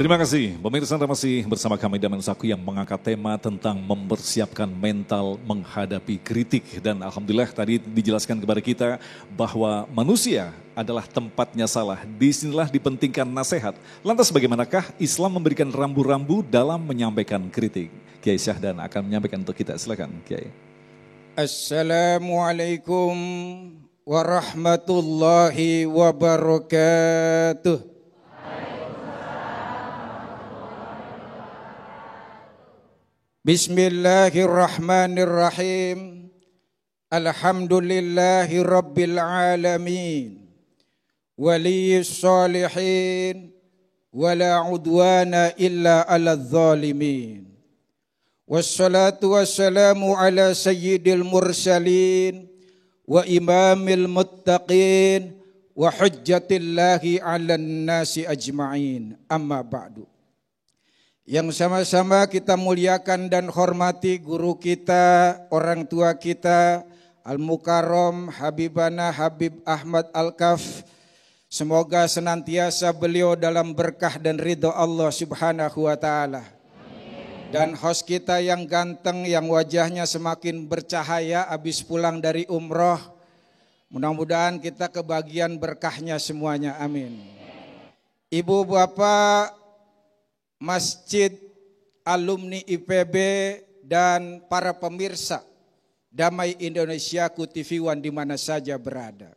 Terima kasih, pemirsa Anda masih bersama kami Damen Saku yang mengangkat tema tentang mempersiapkan mental menghadapi kritik. Dan Alhamdulillah tadi dijelaskan kepada kita bahwa manusia adalah tempatnya salah. Disinilah dipentingkan nasihat. Lantas bagaimanakah Islam memberikan rambu-rambu dalam menyampaikan kritik? Kiai Syahdan akan menyampaikan untuk kita, silakan Kiai. Assalamualaikum warahmatullahi wabarakatuh. Bismillahirrahmanirrahim. Alhamdulillahi rabbil alamin. Waliyus salihin. Wala udwana illa ala zalimin. Wassalatu wassalamu ala sayyidil mursalin. Wa imamil muttaqin. Wa hujjatillahi ala nasi ajma'in. Amma ba'du. Yang sama-sama kita muliakan dan hormati guru kita, orang tua kita, Al-Mukarram Habibana Habib Ahmad Al-Kaf. Semoga senantiasa beliau dalam berkah dan ridho Allah Subhanahu wa ta'ala. Dan host kita yang ganteng, yang wajahnya semakin bercahaya habis pulang dari umroh. Mudah-mudahan kita kebagian berkahnya semuanya, amin. Ibu bapak Masjid, alumni IPB, dan para pemirsa Damai Indonesiaku TV One di mana saja berada.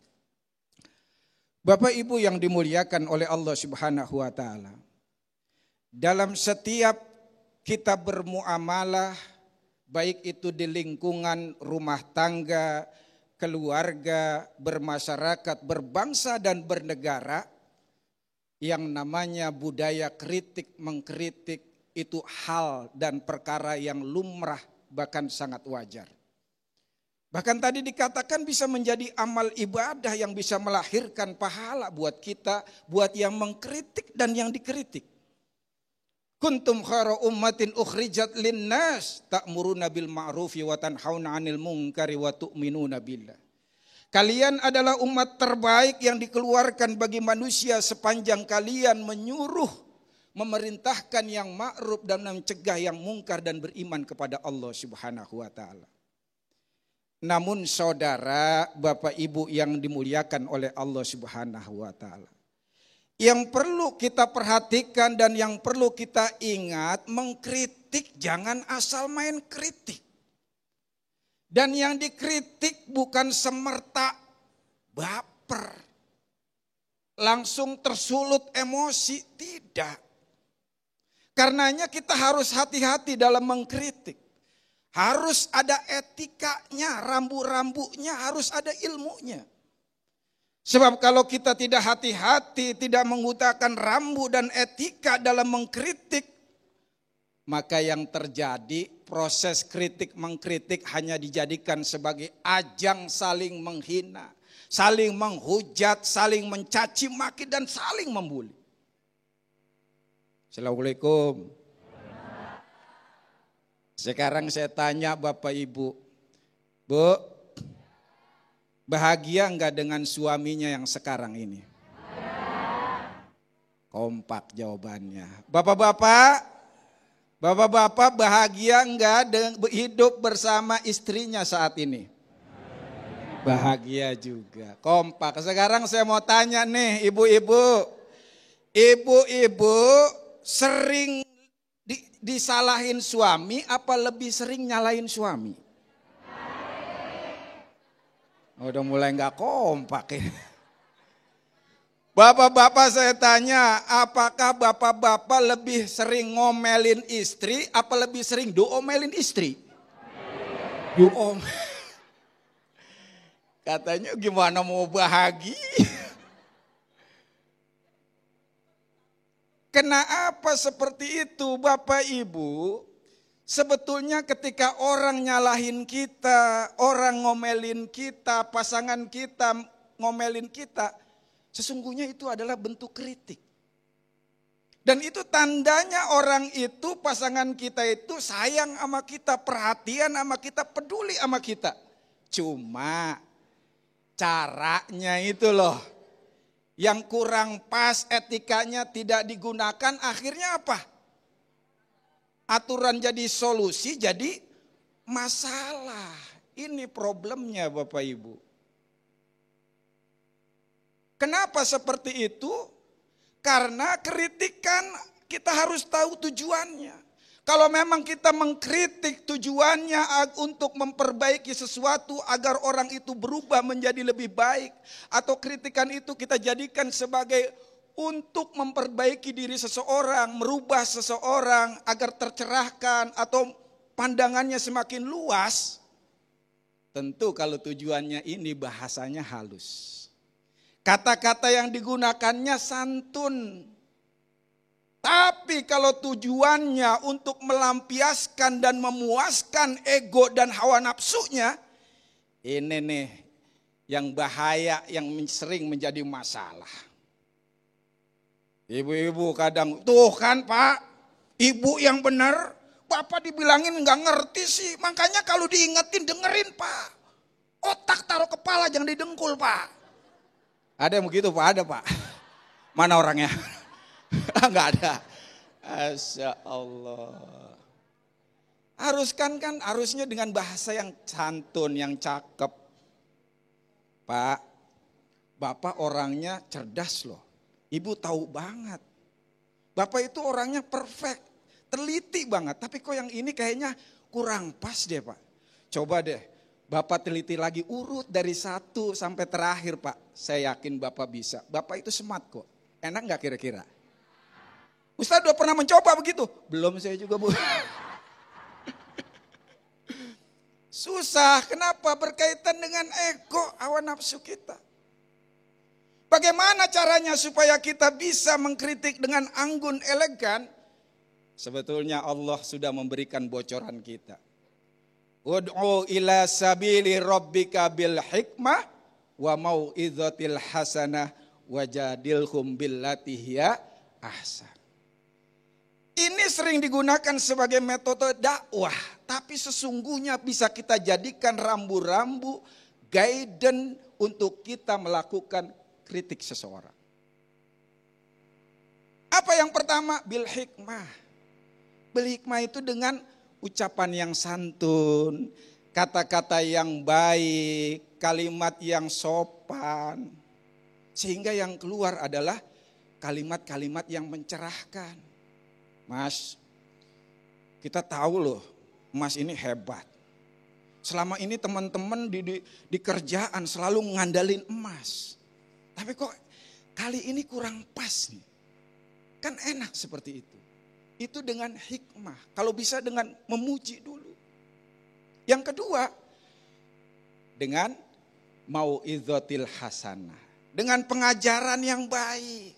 Bapak Ibu yang dimuliakan oleh Allah Subhanahu wa ta'ala. Dalam setiap kita bermuamalah, baik itu di lingkungan rumah tangga, keluarga, bermasyarakat, berbangsa dan bernegara, yang namanya budaya kritik mengkritik itu hal dan perkara yang lumrah bahkan sangat wajar. Bahkan tadi dikatakan bisa menjadi amal ibadah yang bisa melahirkan pahala buat kita, buat yang mengkritik dan yang dikritik. Kuntum khairu ummatin ukhrijat linnas ta'muruna bil ma'rufi wa tanhauna 'anil munkari wa tu'minuna billah. Kalian adalah umat terbaik yang dikeluarkan bagi manusia sepanjang kalian menyuruh, memerintahkan yang ma'ruf dan mencegah yang mungkar dan beriman kepada Allah Subhanahu wa ta'ala. Namun saudara, Bapak Ibu yang dimuliakan oleh Allah Subhanahu wa ta'ala, yang perlu kita perhatikan dan yang perlu kita ingat, mengkritik jangan asal main kritik. Dan yang dikritik bukan semerta baper, langsung tersulut emosi, tidak. Karenanya kita harus hati-hati dalam mengkritik. Harus ada etikanya, rambu-rambunya, harus ada ilmunya. Sebab kalau kita tidak hati-hati, tidak mengutamakan rambu dan etika dalam mengkritik, maka yang terjadi proses kritik mengkritik hanya dijadikan sebagai ajang saling menghina, saling menghujat, saling mencaci maki dan saling membuli. Assalamualaikum. Sekarang saya tanya Bapak Ibu, Bu, bahagia enggak dengan suaminya yang sekarang ini? Kompak jawabannya. Bapak-bapak bahagia enggak hidup bersama istrinya saat ini? Bahagia juga, kompak. Sekarang saya mau tanya nih ibu-ibu. Ibu-ibu sering disalahin suami apa lebih sering nyalahin suami? Udah mulai enggak kompak ya. Bapak-bapak saya tanya, apakah bapak-bapak lebih sering ngomelin istri apa lebih sering diomelin istri? Katanya gimana mau bahagia? Kenapa seperti itu Bapak Ibu? Sebetulnya ketika orang nyalahin kita, orang ngomelin kita, pasangan kita ngomelin kita, sesungguhnya itu adalah bentuk kritik. Dan itu tandanya orang itu, pasangan kita itu sayang sama kita, perhatian sama kita, peduli sama kita. Cuma caranya itu loh yang kurang pas, etikanya tidak digunakan, akhirnya apa? Aturan jadi solusi, jadi masalah. Ini problemnya Bapak Ibu. Kenapa seperti itu? Karena kritikan kita harus tahu tujuannya. Kalau memang kita mengkritik tujuannya untuk memperbaiki sesuatu agar orang itu berubah menjadi lebih baik. Atau kritikan itu kita jadikan sebagai untuk memperbaiki diri seseorang, merubah seseorang agar tercerahkan atau pandangannya semakin luas. Tentu kalau tujuannya ini bahasanya halus. Kata-kata yang digunakannya santun. Tapi kalau tujuannya untuk melampiaskan dan memuaskan ego dan hawa nafsunya, ini nih yang bahaya, yang sering menjadi masalah. Ibu-ibu kadang, tuh kan Pak, ibu yang benar, Bapak dibilangin nggak ngerti sih. Makanya kalau diingetin dengerin Pak. Otak taruh kepala jangan didengkul Pak. Ada yang begitu Pak? Ada Pak. Mana orangnya? Enggak ada. Masya Allah. Harusnya dengan bahasa yang santun, yang cakep. Pak, Bapak orangnya cerdas loh. Ibu tahu banget. Bapak itu orangnya perfect, teliti banget. Tapi kok yang ini kayaknya kurang pas deh Pak. Coba deh, Bapak teliti lagi urut dari 1 sampai terakhir Pak. Saya yakin Bapak bisa. Bapak itu smart kok. Enak gak kira-kira? Ustaz udah pernah mencoba begitu? Belum saya juga Bu. Susah, kenapa? Berkaitan dengan ego, hawa nafsu kita. Bagaimana caranya supaya kita bisa mengkritik dengan anggun, elegan? Sebetulnya Allah sudah memberikan bocoran kita. Ud'u ila sabili rabbika bil hikmah wa mau'izatil hasanah wajadilhum billati hiya ahsan. Ini sering digunakan sebagai metode dakwah, tapi sesungguhnya bisa kita jadikan rambu-rambu guidance untuk kita melakukan kritik seseorang. Apa yang pertama? Bil hikmah. Bil hikmah itu dengan ucapan yang santun, kata-kata yang baik, kalimat yang sopan. Sehingga yang keluar adalah kalimat-kalimat yang mencerahkan. Mas, kita tahu loh, Mas ini hebat. Selama ini teman-teman di kerjaan selalu ngandalin emas. Tapi kok kali ini kurang pas nih. Kan enak seperti itu. Itu dengan hikmah. Kalau bisa dengan memuji dulu. Yang kedua, dengan mau'izatil hasanah. Dengan pengajaran yang baik.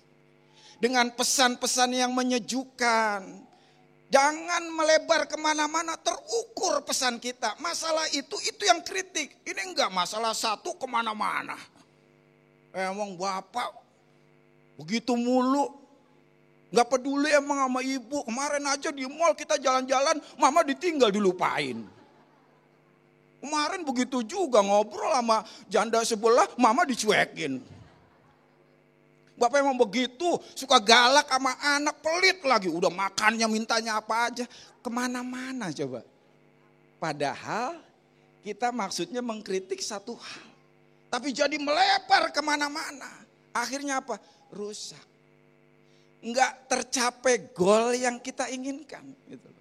Dengan pesan-pesan yang menyejukkan. Jangan melebar kemana-mana, terukur pesan kita. Masalah itu yang kritik. Ini enggak masalah satu kemana-mana. Emang Bapak begitu mulu. Enggak peduli emang sama ibu. Kemarin aja di mall kita jalan-jalan, mama ditinggal dilupain. Kemarin begitu juga ngobrol sama janda sebelah, mama dicuekin. Bapak emang begitu, suka galak sama anak, pelit lagi. Udah makannya mintanya apa aja, kemana-mana coba. Padahal kita maksudnya mengkritik satu hal. Tapi jadi melebar kemana-mana. Akhirnya apa? Rusak. Enggak tercapai goal yang kita inginkan. Gitu.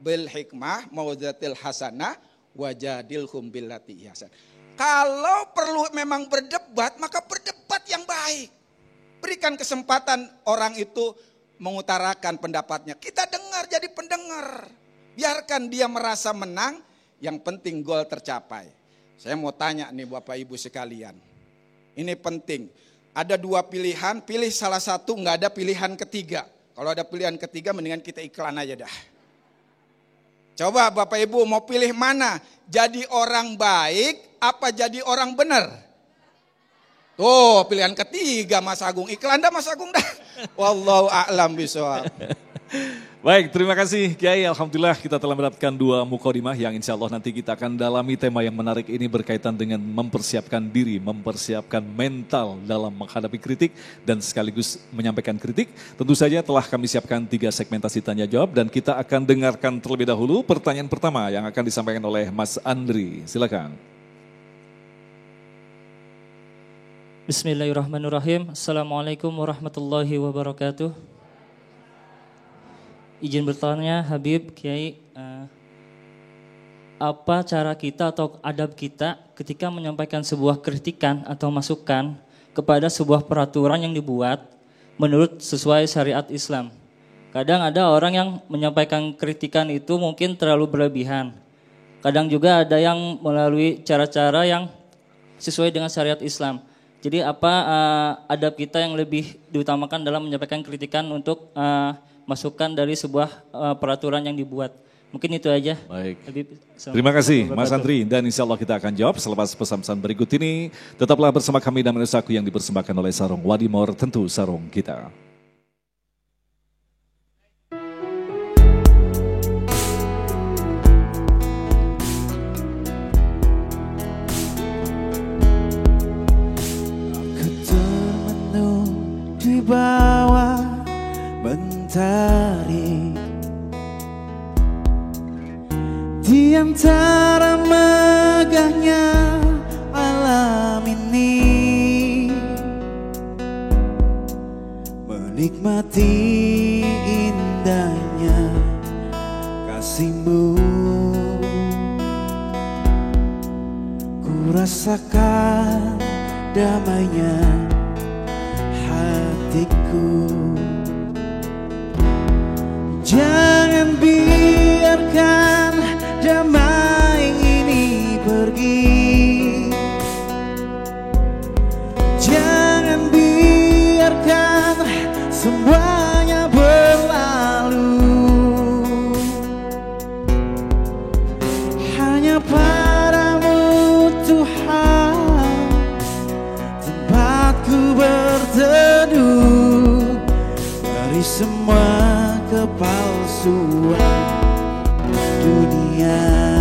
Bil hikmah mau'izatil hasanah wajadilhum billati ihsan. Kalau perlu memang berdebat, maka berdebat yang baik. Berikan kesempatan orang itu mengutarakan pendapatnya. Kita dengar jadi pendengar. Biarkan dia merasa menang, yang penting gol tercapai. Saya mau tanya nih Bapak Ibu sekalian. Ini penting. Ada 2 pilihan, pilih salah satu, nggak ada pilihan ketiga. Kalau ada pilihan ketiga mendingan kita iklan aja dah. Coba Bapak Ibu mau pilih mana? Jadi orang baik apa jadi orang benar? Tuh pilihan ketiga Mas Agung. Iklan dah Mas Agung dah. Wallahu a'lam bishawab. Baik, terima kasih Kiai. Alhamdulillah kita telah mendapatkan 2 mukadimah yang insya Allah nanti kita akan dalami tema yang menarik ini berkaitan dengan mempersiapkan diri, mempersiapkan mental dalam menghadapi kritik dan sekaligus menyampaikan kritik. Tentu saja telah kami siapkan 3 segmentasi tanya jawab dan kita akan dengarkan terlebih dahulu pertanyaan pertama yang akan disampaikan oleh Mas Andri. Silakan. Bismillahirrahmanirrahim. Assalamualaikum warahmatullahi wabarakatuh. Izin bertanya Habib, Kiai, apa cara kita atau adab kita ketika menyampaikan sebuah kritikan atau masukan kepada sebuah peraturan yang dibuat menurut sesuai syariat Islam? Kadang ada orang yang menyampaikan kritikan itu mungkin terlalu berlebihan. Kadang juga ada yang melalui cara-cara yang sesuai dengan syariat Islam. Jadi apa adab kita yang lebih diutamakan dalam menyampaikan kritikan untuk masukan dari sebuah peraturan yang dibuat. Mungkin itu aja. Baik. Terima kasih Mas Andri dan insya Allah kita akan jawab selepas pesan-pesan berikut ini. Tetaplah bersama kami dan Menusaku yang dipersembahkan oleh Sarung Wadimor, tentu sarung kita. Aku termenung di bawah mentari di antara megahnya alam ini, menikmati indahnya kasih-Mu. Ku rasakan damainya hatiku. Jangan biarkan damai ini pergi. Jangan biarkan semuanya berlalu. Hanya padamu Tuhan tempatku berteduh dari semua kepalsuan dunia.